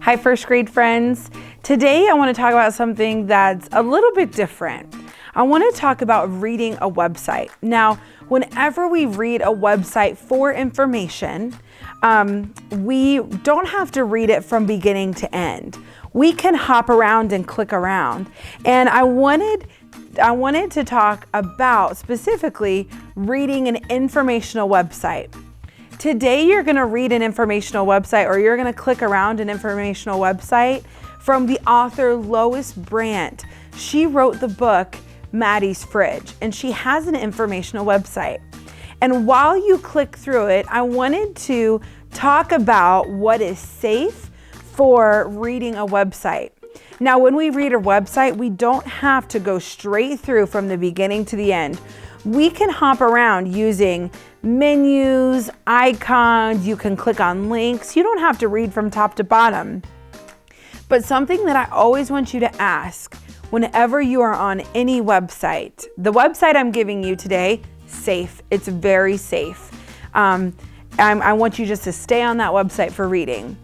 Hi, first grade friends. Today I want to talk about something that's a little bit different. I want to talk about reading a website. Now, whenever we read a website for information, we don't have to read it from beginning to end. We can hop around and click around. And I wanted to talk about specifically reading an informational website. Today, you're going to read an informational website, or you're going to click around an informational website from the author Lois Brandt. She wrote the book Maddie's Fridge, and she has an informational website. And while you click through it, I wanted to talk about what is safe for reading a website. Now, when we read a website, we don't have to go straight through from the beginning to the end. We can hop around using menus, icons, you can click on links. You don't have to read from top to bottom. But something that I always want you to ask whenever you are on any website, the website I'm giving you today, safe. It's very safe. I want you just to stay on that website for reading.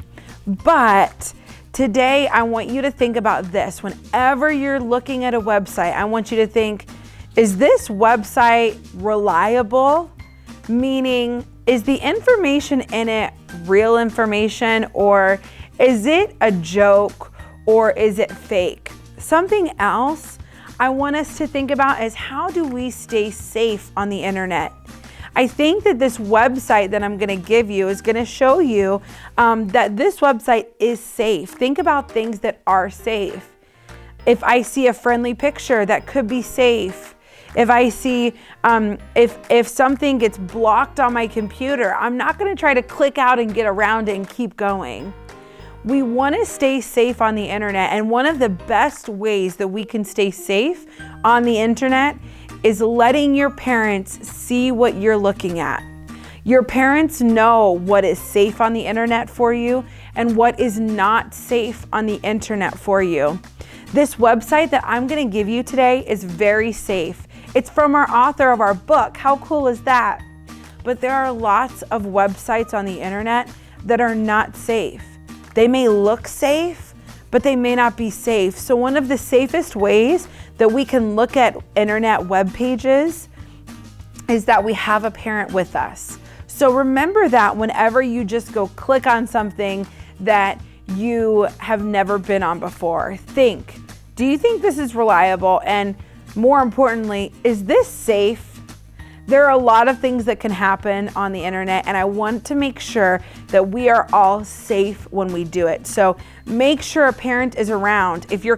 But today, I want you to think about this. Whenever you're looking at a website, I want you to think, is this website reliable? Meaning, is the information in it real information, or is it a joke, or is it fake? Something else I want us to think about is, how do we stay safe on the internet? I think that this website that I'm going to give you is going to show you that this website is safe. Think about things that are safe. If I see a friendly picture, that could be safe. If I see, if something gets blocked on my computer, I'm not going to try to click out and get around it and keep going. We want to stay safe on the internet, and one of the best ways that we can stay safe on the internet is letting your parents see what you're looking at. Your parents know what is safe on the internet for you and what is not safe on the internet for you. This website that I'm going to give you today is very safe. It's from our author of our book. How cool is that? But there are lots of websites on the internet that are not safe. They may look safe, but they may not be safe. So one of the safest ways that we can look at internet web pages is that we have a parent with us. So remember that whenever you just go click on something that you have never been on before, think, do you think this is reliable? And more importantly, is this safe? There are a lot of things that can happen on the internet, and I want to make sure that we are all safe when we do it. So make sure a parent is around. If you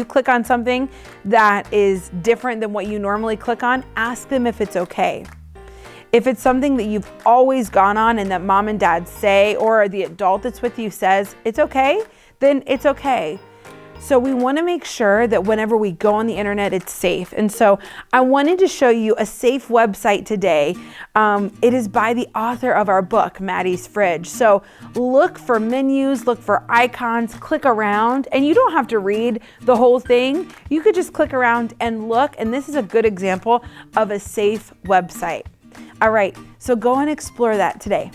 click on something that is different than what you normally click on, ask them if it's okay. If it's something that you've always gone on and that mom and dad say, or the adult that's with you says it's okay, then it's okay. So we want to make sure that whenever we go on the internet, it's safe. And so I wanted to show you a safe website today. It is by the author of our book, Maddie's Fridge. So look for menus, look for icons, click around, and you don't have to read the whole thing. You could just click around and look, and this is a good example of a safe website. All right, so go and explore that today.